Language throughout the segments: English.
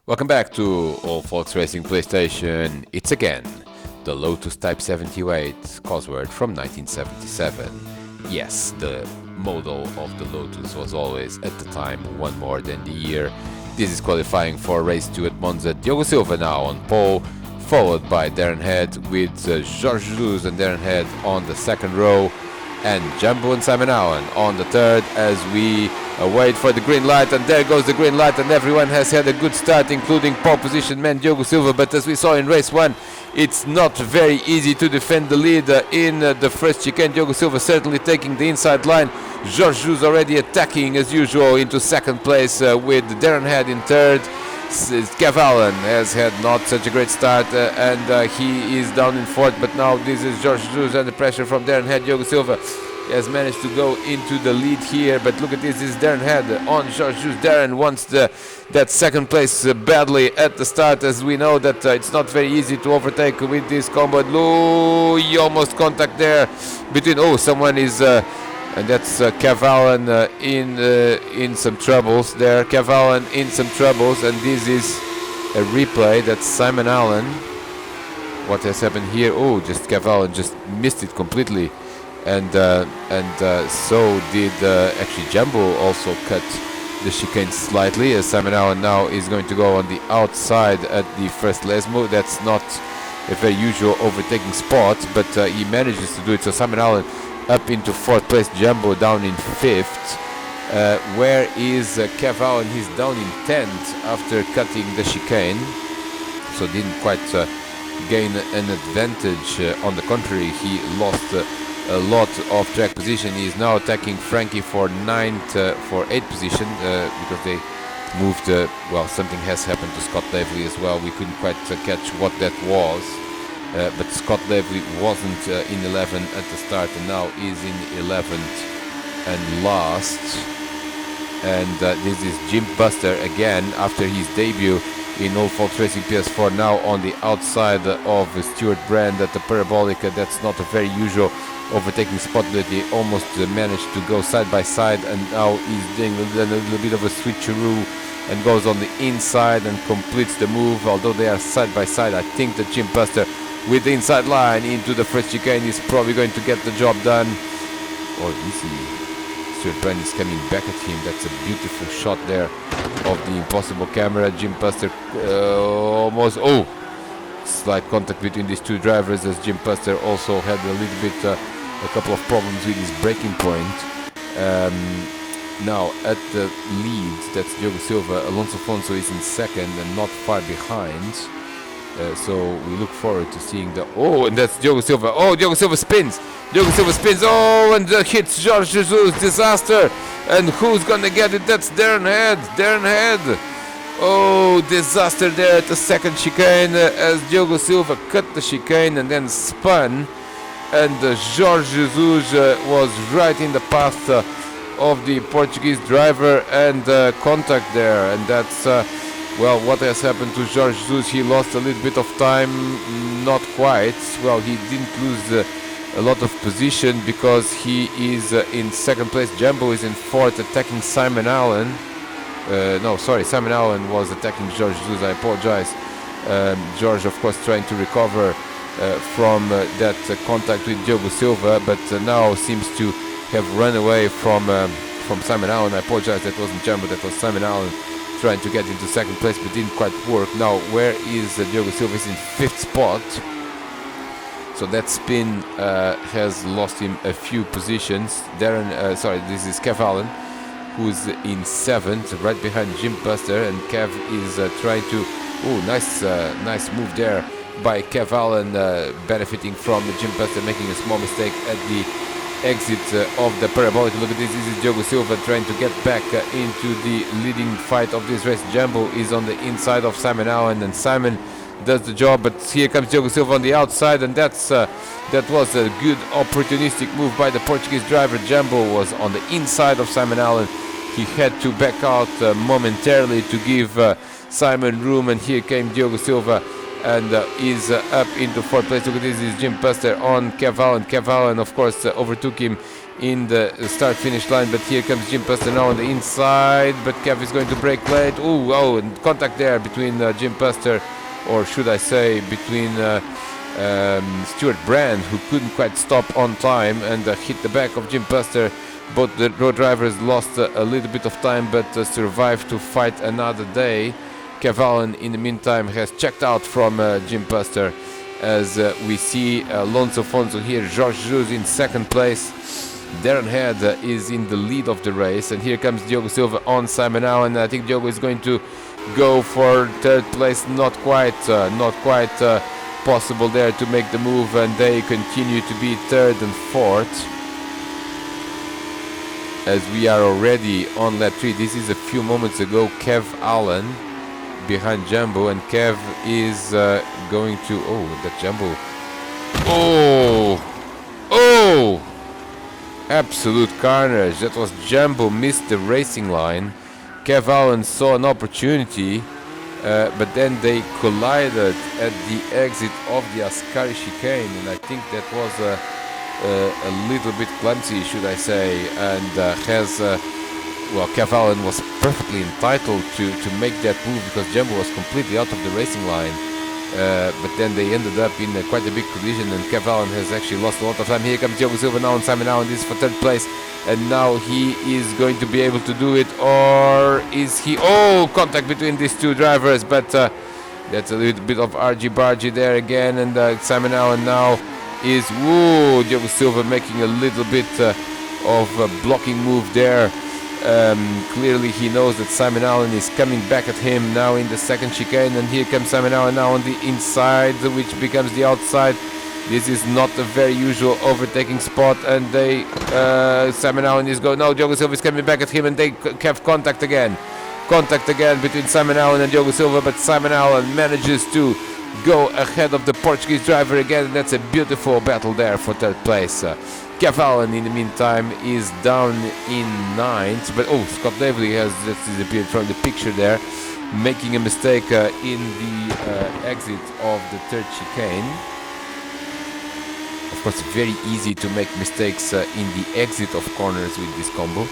Welcome back to All Folks Racing PlayStation. It's again the Lotus Type 78 Cosworth from 1977. Yes, the model of the Lotus was always at the time one more than the year. This is qualifying for race 2 at Monza. Diogo Silva now on pole, followed by Darren Head with Jorge Jesus and Darren Head on the second row, and Jumbo and Simon Allen on the third as we wait for the green light. And there goes the green light, and everyone has had a good start, including pole position man Diogo Silva. But as we saw in race 1, it's not very easy to defend the lead in the first chicane. Diogo Silva certainly taking the inside line. Jorge Jesus already attacking as usual into second place with Darren Head in third. Kev Allen has had not such a great start and he is down in fourth, but now this is Jorge Jesus under pressure from Darren Head. Diogo Silva has managed to go into the lead here, but look at this is Darren Head on Jorge Jesus. Darren wants that second place badly at the start, as we know that it's not very easy to overtake with this combo. He almost contact there between, someone is and that's Kev Allen in some troubles there. Kev Allen in some troubles, and this is a replay. That's Simon Allen. What has happened here? Just Kev Allen just missed it completely, and so did actually Jumbo also cut the chicane slightly. As Simon Allen now is going to go on the outside at the first lesmo. That's not a very usual overtaking spot, but he manages to do it. So Simon Allen up into fourth place, Jumbo down in fifth. Where is Kev Allen? He's down in 10th after cutting the chicane, so didn't quite gain an advantage. On the contrary, he lost a lot of track position. He is now attacking Frankie for 8th position because they moved. Something has happened to Scott Lively as well. We couldn't quite catch what that was. But Scott Lively wasn't in 11 at the start, and now is in 11th and last. And this is Jim Buster again after his debut in All Folks Racing PS4, now on the outside of Stuart Brand at the Parabolica. That's not a very usual overtaking spot, that he almost managed to go side by side, and now he's doing a little bit of a switcheroo and goes on the inside and completes the move. Although they are side by side, I think that Jim Buster with the inside line into the first chicane is probably going to get the job done. Or is he? Stuart Brand is coming back at him. That's a beautiful shot there of the impossible camera. Jim Buster almost slight contact between these two drivers, as Jim Buster also had a little bit a couple of problems with his braking point. Now at the lead, that's Diogo Silva. Alonso Afonso is in second and not far behind. So we look forward to seeing and that's Diogo Silva. Diogo Silva spins. And hits Jorge Jesus. Disaster. And who's gonna get it? That's Darren Head. Disaster there at the second chicane as Diogo Silva cut the chicane and then spun. And Jorge Jesus was right in the path of the Portuguese driver and contact there. And that's what has happened to Jorge Jesus. He lost a little bit of time, not quite. He didn't lose a lot of position because he is in second place. Jumbo is in fourth, attacking Simon Allen. Simon Allen was attacking Jorge Jesus. I apologize. Jorge, of course, trying to recover from that contact with Diogo Silva, but now seems to have run away from Simon Allen. I apologize, that wasn't Jumbo, that was Simon Allen trying to get into second place, but didn't quite work. Now, where is Diogo Silva? Is in fifth spot. So that spin has lost him a few positions. This is Kev Allen, who's in seventh, right behind Jim Buster, and Kev is trying to. Nice move there by Kev Allen, benefiting from Jim Buster making a small mistake at the exit of the parabolic. Look at this. This is Diogo Silva trying to get back into the leading fight of this race. Jumbo is on the inside of Simon Allen, and Simon does the job, but here comes Diogo Silva on the outside, and that was a good opportunistic move by the Portuguese driver. Jumbo was on the inside of Simon Allen. He had to back out momentarily to give Simon room, and here came Diogo Silva and is up into fourth place. Look at this, is Jim Buster on Kev Allen. Kev Allen, of course, overtook him in the start-finish line, but here comes Jim Buster now on the inside, but Kev is going to brake late. Oh, and contact there between Jim Buster, or should I say between Stuart Brand, who couldn't quite stop on time and hit the back of Jim Buster. Both the road drivers lost a little bit of time, but survived to fight another day. Kev Allen, in the meantime, has checked out from Jim Buster, as we see Alonso Fonso here. Jorge Jesus in second place. Darren Head is in the lead of the race, and here comes Diogo Silva on Simon Allen. I think Diogo is going to go for third place. Not quite possible there to make the move, and they continue to be third and fourth, as we are already on lap 3. This is a few moments ago. Kev Allen behind Jumbo, and Kev is going to... Oh, that Jumbo... Oh! Absolute carnage. That was Jumbo missed the racing line. Kev Allen saw an opportunity, but then they collided at the exit of the Ascari chicane, and I think that was a little bit clumsy, should I say, and well, Kev Allen was perfectly entitled to make that move, because Jumbo was completely out of the racing line. But then they ended up in quite a big collision, and Kev Allen has actually lost a lot of time. Here comes Diogo Silva now, and Simon Allen is for third place, and now he is going to be able to do it, or is he? Oh, contact between these two drivers, but that's a little bit of argy-bargy there again, and Simon Allen now is... Whoa, Diogo Silva making a little bit of a blocking move there. Clearly he knows that Simon Allen is coming back at him now in the second chicane, and here comes Simon Allen now on the inside, which becomes the outside. This is not a very usual overtaking spot, and Simon Allen is going... No, Diogo Silva is coming back at him, and they have contact again between Simon Allen and Diogo Silva, but Simon Allen manages to go ahead of the Portuguese driver again, and that's a beautiful battle there for third place. Kev Allen, in the meantime, is down in ninth, but Scott Davely has just disappeared from the picture there, making a mistake in the exit of the third chicane. Of course, very easy to make mistakes in the exit of corners with this combo.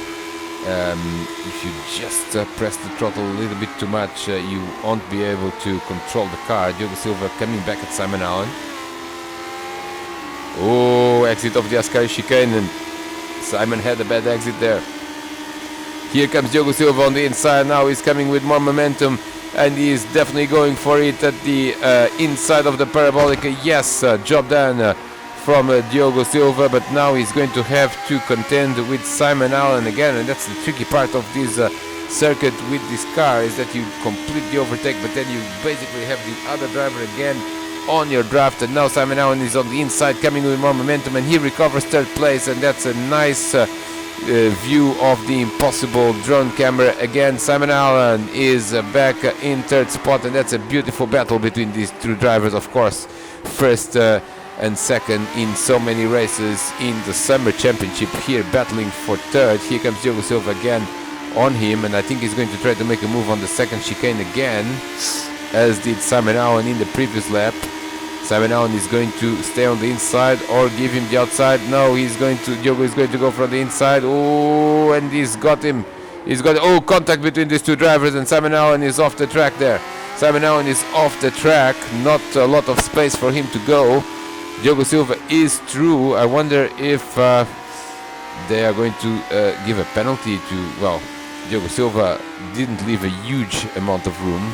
If you just press the throttle a little bit too much, you won't be able to control the car. Diogo Silva coming back at Simon Allen. Oh, exit of the Ascari chicane, and Simon had a bad exit there. Here comes Diogo Silva on the inside now. He's coming with more momentum, and he's definitely going for it at the inside of the parabolic. Yes, job done from Diogo Silva, but now he's going to have to contend with Simon Allen again, and that's the tricky part of this circuit with this car, is that you complete the overtake, but then you basically have the other driver again on your draft, and now Simon Allen is on the inside coming with more momentum, and he recovers third place, and that's a nice view of the impossible drone camera. Again, Simon Allen is back in third spot, and that's a beautiful battle between these two drivers. Of course, first and second in so many races in the Summer Championship, here battling for third. Here comes Diogo Silva again on him, and I think he's going to try to make a move on the second chicane again, as did Simon Allen in the previous lap. Simon Allen is going to stay on the inside or give him the outside. No, Diogo is going to go for the inside. Oh, and he's got him. Contact between these two drivers, and Simon Allen is off the track there. Simon Allen is off the track. Not a lot of space for him to go. Diogo Silva is through. I wonder if they are going to give a penalty to... Well, Diogo Silva didn't leave a huge amount of room.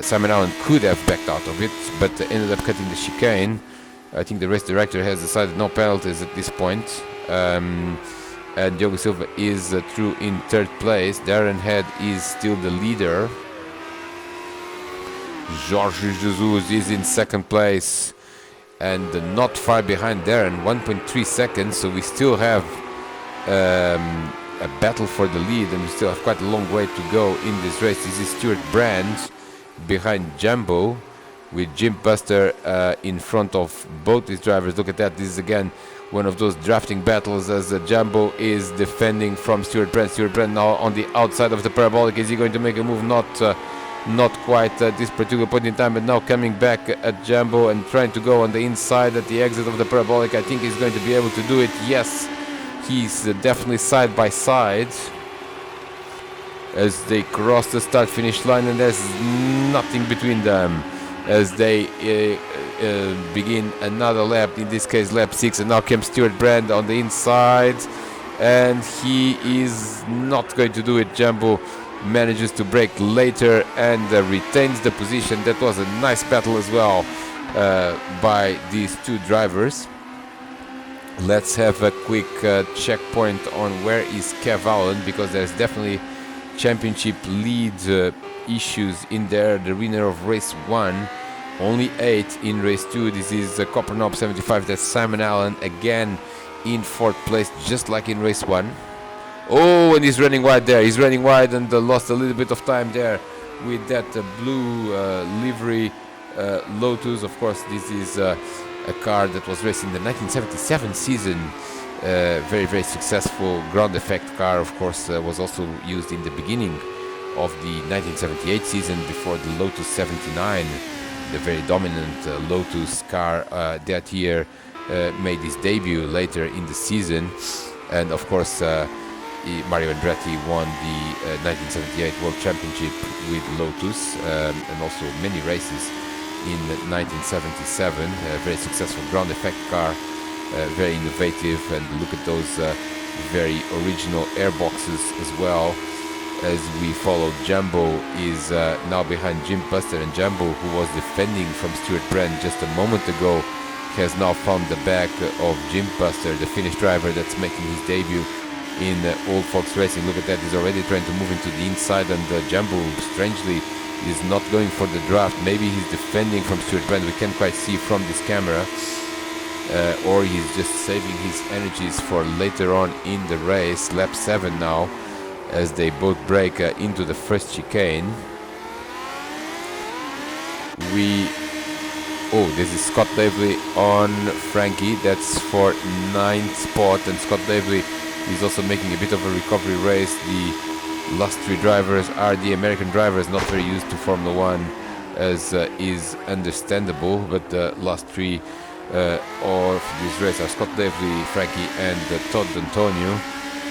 Simon Allen could have backed out of it, but ended up cutting the chicane. I think the race director has decided no penalties at this point. And Diogo Silva is through in third place. Darren Head is still the leader. Jorge Jesus is in second place. and not far behind Darren, 1.3 seconds. So we still have a battle for the lead, and we still have quite a long way to go in this race. This is Stuart Brand behind Jumbo, with Jim Buster in front of both these drivers. Look at that. This is again one of those drafting battles as Jumbo is defending from Stuart Brand. Stuart Brand now on the outside of the parabolic. Is he going to make a move? Not quite at this particular point in time, but now coming back at Jumbo and trying to go on the inside at the exit of the parabolic. I think he's going to be able to do it. Yes, he's definitely side by side as they cross the start finish line, and there's nothing between them as they begin another lap, in this case lap 6, and now comes Stuart Brand on the inside, and he is not going to do it. Jumbo manages to brake later and retains the position. That was a nice battle as well by these two drivers. Let's have a quick checkpoint on where is Kev Allen, because there's definitely championship lead issues in there. The winner of race 1, only 8 in race 2. This is Copper Knob 75. That's Simon Allen again in 4th place, just like in race 1. Oh, and he's running wide there. He's running wide and lost a little bit of time there with that blue livery Lotus. Of course, this is a car that was raced in the 1977 season. Very, very successful ground effect car. Of course, was also used in the beginning of the 1978 season before the Lotus 79. The very dominant Lotus car that year made his debut later in the season. And of course, Mario Andretti won the 1978 World Championship with Lotus, and also many races in 1977. A very successful ground effect car, very innovative, and look at those very original airboxes as well. As we follow, Jumbo is now behind Jim Buster, and Jumbo, who was defending from Stuart Brand just a moment ago, has now found the back of Jim Buster, the Finnish driver that's making his debut in Old Fox Racing. Look at that, he's already trying to move into the inside, and Jumbo, strangely, is not going for the draft. Maybe he's defending from Stuart Brand, we can't quite see from this camera, or he's just saving his energies for later on in the race. Lap 7 now, as they both break into the first chicane. This is Scott Davely on Frankie. That's for 9th spot, and Scott Davely is also making a bit of a recovery race. The last 3 drivers are the American drivers, not very used to Formula 1, as is understandable, but the last 3 of this race are Scott Davely, Frankie, and Todd Antonio.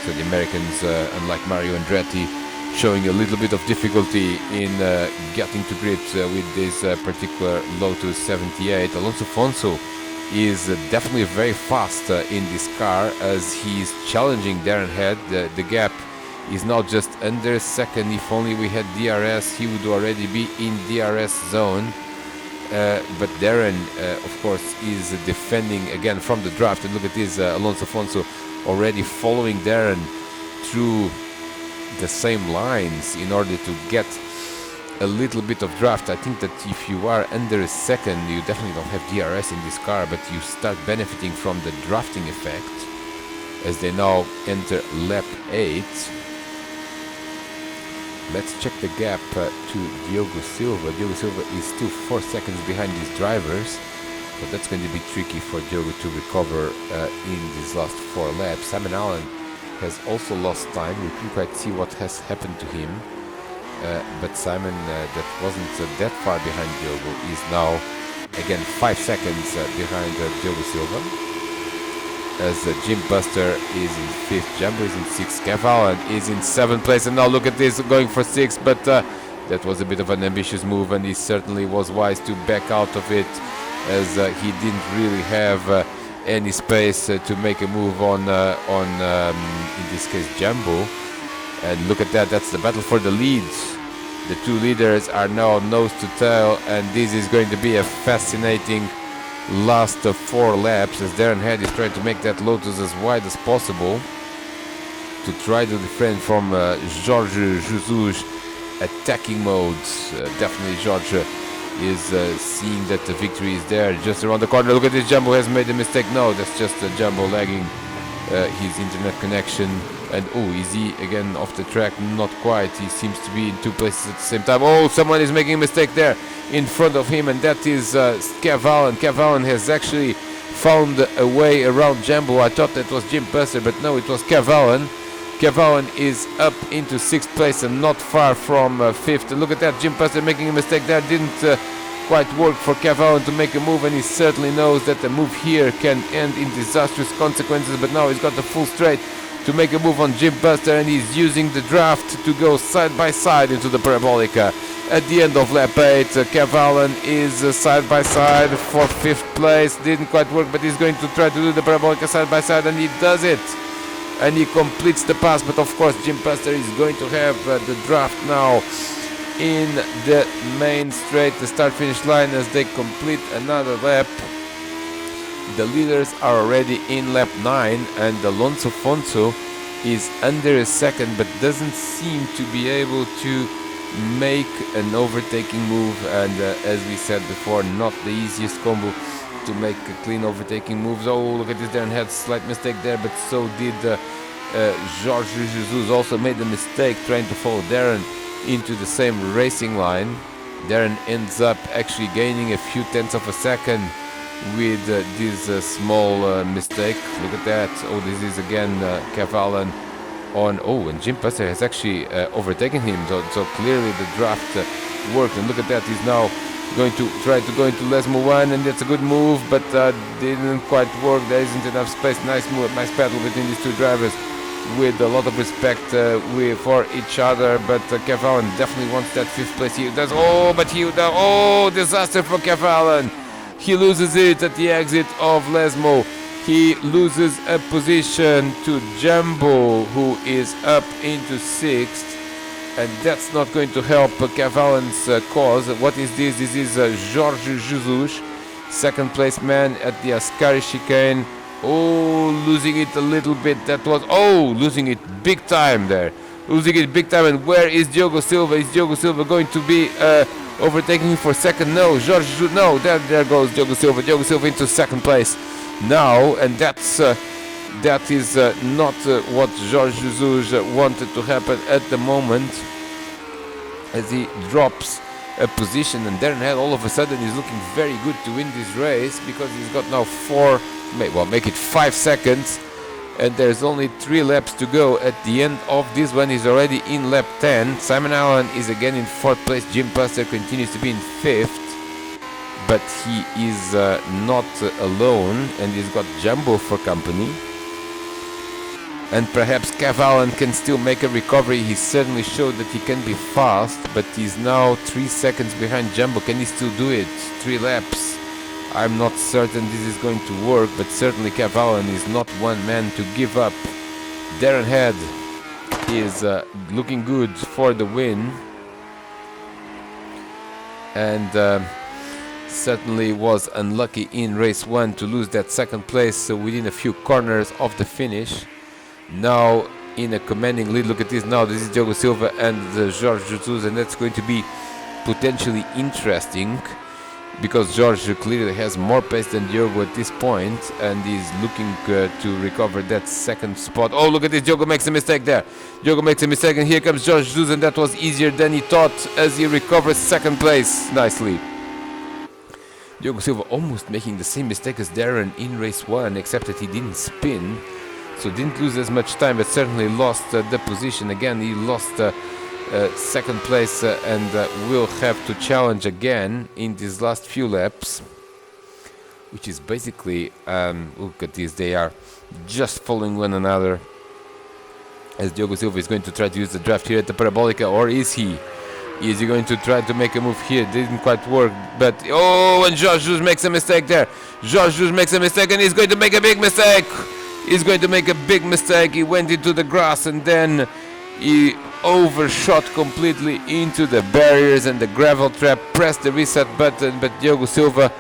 So the Americans, unlike Mario Andretti, showing a little bit of difficulty in getting to grips with this particular Lotus 78. Alonso Fonso is definitely very fast in this car, as he's challenging Darren Head. The gap is now just under second. If only we had DRS, he would already be in DRS zone. But Darren, of course, is defending again from the draft. And look at this, Alonso Fonso already following Darren through the same lines in order to get a little bit of draft. I think that if you are under a second, you definitely don't have DRS in this car, but you start benefiting from the drafting effect as they now enter lap 8. Let's check the gap to Diogo Silva. Diogo Silva is still 4 seconds behind these drivers, so that's going to be tricky for Diogo to recover in these last 4 laps. Simon Allen has also lost time. We couldn't quite see what has happened to him, but Simon, that wasn't that far behind Diogo, is now again 5 seconds behind Diogo Silva, as Jim Buster is in 5th, Jumbo is in 6th, Kev Allen is in 7th place, and now look at this, going for 6th, but that was a bit of an ambitious move, and he certainly was wise to back out of it, as he didn't really have any space to make a move on in this case Jumbo. And look at that, that's the battle for the leads. The 2 leaders are now nose to tail, and this is going to be a fascinating last 4 laps, as Darren Head is trying to make that Lotus as wide as possible to try to defend from Jorge Jesus attacking modes. Definitely Jorge is seeing that the victory is there just around the corner. Look at this, Jumbo has made a mistake. No, that's just Jumbo lagging his internet connection. And oh, is he again off the track? Not quite. He seems to be in two places at the same time. Oh, someone is making a mistake there in front of him, and that is Kev Allen. Kev Allen has actually found a way around Jumbo. I thought that was Jim Buster, but no, it was Kev Allen. Kev Allen is up into 6th place and not far from 5th. Look at that, Jim Buster making a mistake there. Didn't quite work for Kev Allen to make a move, and he certainly knows that the move here can end in disastrous consequences, but now he's got the full straight to make a move on Jim Buster, and he's using the draft to go side by side into the Parabolica. At the end of lap 8, Kev Allen is side by side for 5th place. Didn't quite work, but he's going to try to do the Parabolica side by side, and he does it. And he completes the pass, but of course Jim Buster is going to have the draft now in the main straight, the start-finish line, as they complete another lap. The leaders are already in lap 9, and Alonso Fonso is under a second, but doesn't seem to be able to make an overtaking move. And as we said before, not the easiest combo to make a clean overtaking moves. Oh, look at this, Darren had a slight mistake there, but so did Jorge Jesus. Also made a mistake trying to follow Darren into the same racing line. Darren ends up actually gaining a few tenths of a second with this small mistake. Look at that. Oh, this is again Kev Allen on. Oh, and Jim Buster has actually overtaken him, so clearly the draft worked. And look at that, he's now going to try to go into Lesmo 1, and that's a good move, but didn't quite work. There isn't enough space. Nice move, nice battle between these two drivers with a lot of respect for each other, but Kev Allen definitely wants that 5th place. He does. Oh, but oh, disaster for Kev Allen. He loses it at the exit of Lesmo. He loses a position to Jumbo, who is up into 6th, and that's not going to help Kev Allen's cause. What is this? This is Jorge Jesus, 2nd place man at the Ascari chicane. Oh, losing it a little bit. That was, oh, losing it big time there. Losing it big time. And where is Diogo Silva? Is Diogo Silva going to be overtaking him for 2nd? No, Jorge, no, there goes Diogo Silva. Diogo Silva into 2nd place now, and that is not what Jorge Jesus wanted to happen at the moment, as he drops a position. And Darren Head all of a sudden is looking very good to win this race, because he's got now make it 5 seconds, and there's only 3 laps to go. At the end of this one, he's already in lap 10. Simon Allen is again in 4th place. Jim Buster continues to be in 5th, but he is not alone, and he's got Jumbo for company. And perhaps Kev Allen can still make a recovery. He certainly showed that he can be fast, but he's now 3 seconds behind Jumbo. Can he still do it? 3 laps? I'm not certain this is going to work, but certainly Kev Allen is not one man to give up. Darren Head is looking good for the win, and certainly was unlucky in race 1 to lose that 2nd place, so within a few corners of the finish. Now in a commanding lead. Look at this now. This is Diogo Silva and Jorge Jesus, and that's going to be potentially interesting, because Jorge clearly has more pace than Diogo at this point, and he's looking to recover that 2nd spot. Oh, look at this. Diogo makes a mistake there. Diogo makes a mistake, and here comes Jorge Jesus, and that was easier than he thought, as he recovers 2nd place nicely. Diogo Silva almost making the same mistake as Darren in race 1, except that he didn't spin, so didn't lose as much time, but certainly lost the position. Again, he lost 2nd place and will have to challenge again in these last few laps, which is basically, look at this, they are just following one another, as Diogo Silva is going to try to use the draft here at the Parabolica, or is he? Is he going to try to make a move here? Didn't quite work, but oh, and Jorge Jesus makes a mistake there. Jorge Jesus makes a mistake, and he's going to make a big mistake. He's going to make a big mistake. He went into the grass, and then he overshot completely into the barriers and the gravel trap, pressed the reset button, but Diogo Silva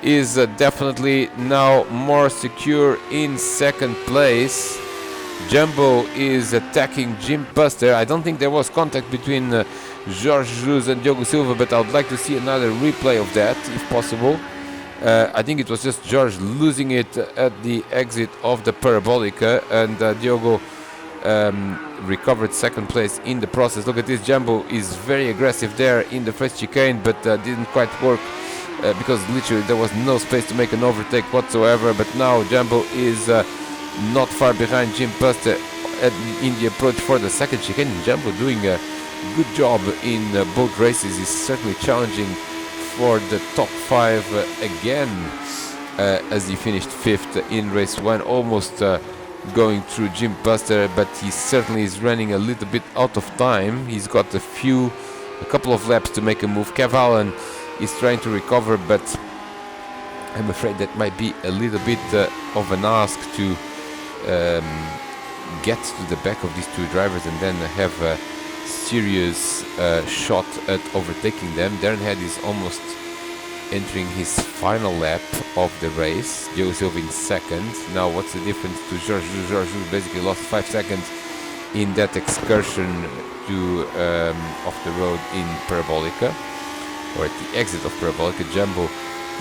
is definitely now more secure in 2nd place. Jumbo is attacking Jim Buster. I don't think there was contact between Jorge Jesus and Diogo Silva, but I would like to see another replay of that if possible. I think it was just George losing it at the exit of the Parabolica, and Diogo recovered second place in the process. Look at this, Jumbo is very aggressive there in the first chicane, but didn't quite work because literally there was no space to make an overtake whatsoever. But now Jumbo is not far behind Jim Buster in the approach for the second chicane. Jumbo doing a good job in both races, is certainly challenging for the top 5 again, as he finished 5th in race 1, almost going through Jim Buster, but he certainly is running a little bit out of time. He's got a couple of laps to make a move. Kev Allen is trying to recover, but I'm afraid that might be a little bit of an ask to get to the back of these two drivers and then have a serious shot at overtaking them. Darren Head is almost entering his final lap of the race. Diogo Silva in second. Now what's the difference to Jorge? Jorge basically lost 5 seconds in that excursion to off the road in Parabolica, or at the exit of Parabolica. Jumbo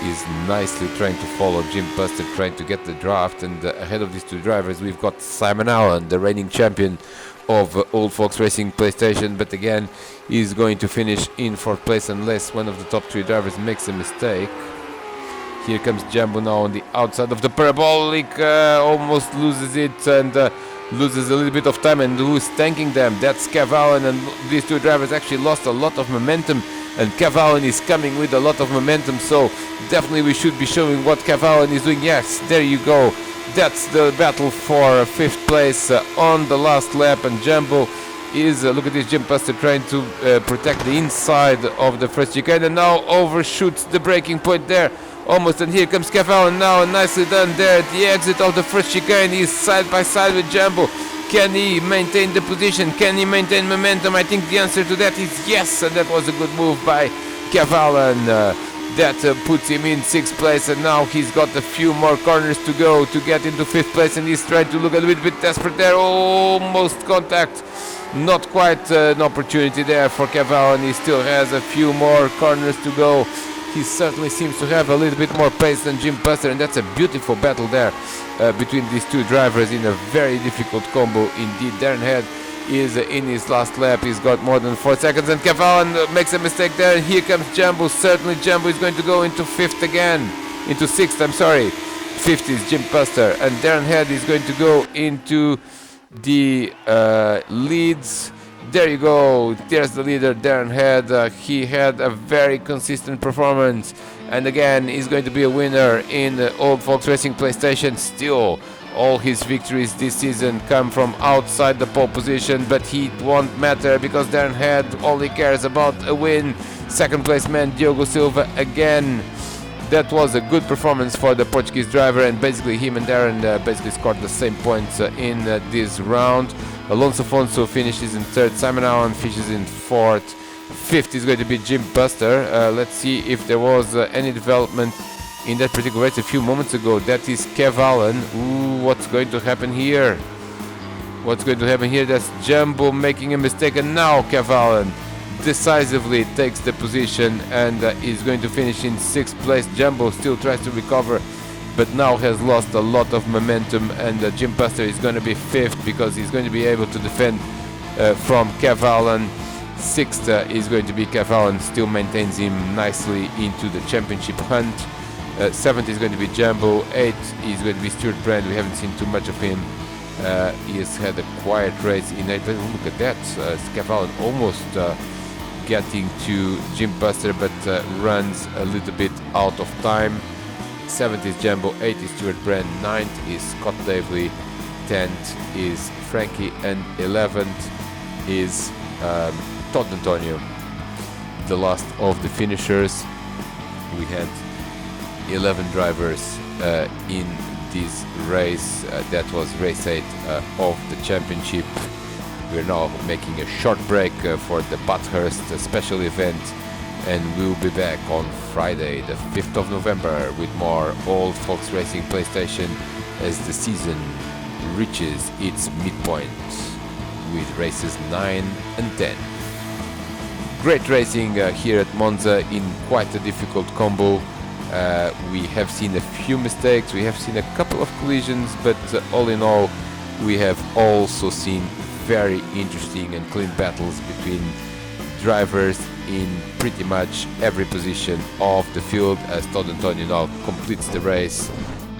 is nicely trying to follow Jim Buster, trying to get the draft, and ahead of these two drivers we've got Simon Allen, the reigning champion of Old Folks Racing PlayStation, but again he's going to finish in 4th place unless one of the top 3 drivers makes a mistake. Here comes Jumbo now on the outside of the Parabolic, almost loses it and loses a little bit of time, and who's tanking them? That's Kev Allen, and these two drivers actually lost a lot of momentum, and Kev Allen is coming with a lot of momentum, so definitely we should be showing what Kev Allen is doing. Yes, there you go. That's the battle for 5th place on the last lap, and Jumbo is, look at this, Jim Buster trying to protect the inside of the first chicane, and now overshoots the braking point there, almost, and here comes Kev Allen now, nicely done there at the exit of the first chicane. He's side by side with Jumbo. Can he maintain the position? Can he maintain momentum? I think the answer to that is yes, and that was a good move by Kev Allen. That puts him in 6th place, and now he's got a few more corners to go to get into 5th place, and he's trying to look a little bit desperate there. Almost contact, not quite an opportunity there for Kev Allen. He still has a few more corners to go. He certainly seems to have a little bit more pace than Jim Buster, and that's a beautiful battle there between these two drivers in a very difficult combo indeed. Darren Head is in his last lap. He's got more than 4 seconds, and Kev Allen makes a mistake there. Here comes Jumbo. Certainly Jumbo is going to go into 5th again, into 6th, I'm sorry. 5th is Jim Buster, and Darren Head is going to go into the leads. There you go, there's the leader, Darren Head. He had a very consistent performance, and again he's going to be a winner in the Old Folks Racing PlayStation. Still, all his victories this season come from outside the pole position, but he won't matter because Darren Head only cares about a win. 2nd place man Diogo Silva again. That was a good performance for the Portuguese driver, and basically him and Darren basically scored the same points in this round. Alonso Afonso finishes in 3rd, Simon Allen finishes in 4th, 5th is going to be Jim Buster. Let's see if there was any development in that particular race a few moments ago. That is Kev Allen. Ooh, what's going to happen here? What's going to happen here? That's Jumbo making a mistake, and now Kev Allen decisively takes the position and is going to finish in 6th place. Jumbo still tries to recover, but now has lost a lot of momentum, and Jim Buster is going to be 5th because he's going to be able to defend from Kev Allen. 6th is going to be Kev Allen, still maintains him nicely into the championship hunt. 7th is going to be Jumbo. 8th is going to be Stuart Brand. We haven't seen too much of him. He has had a quiet race in 8th. Look at that, Kev Allen almost getting to Jim Buster, but runs a little bit out of time. 7th is Jumbo, 8th is Stuart Brand, 9th is Scott Davely, 10th is Frankie, and 11th is Todd Antonio. The last of the finishers. We had 11 drivers in this race. That was race 8 of the championship. We're now making a short break for the Bathurst special event, and we'll be back on Friday the 5th of November with more Old Folks Racing PlayStation as the season reaches its midpoint with races 9 and 10. Great racing here at Monza in quite a difficult combo. We have seen a few mistakes, we have seen a couple of collisions, but all in all we have also seen very interesting and clean battles between drivers in pretty much every position of the field as Todd Antonio now completes the race.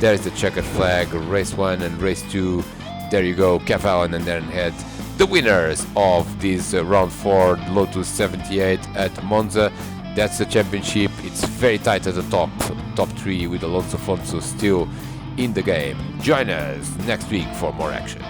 There's the checkered flag, race 1 and race 2. There you go, Cavallo and Darren Head, the winners of this round 4 Lotus 78 at Monza. That's the championship. It's very tight at the top 3 with Alonso Afonso still in the game. Join us next week for more action.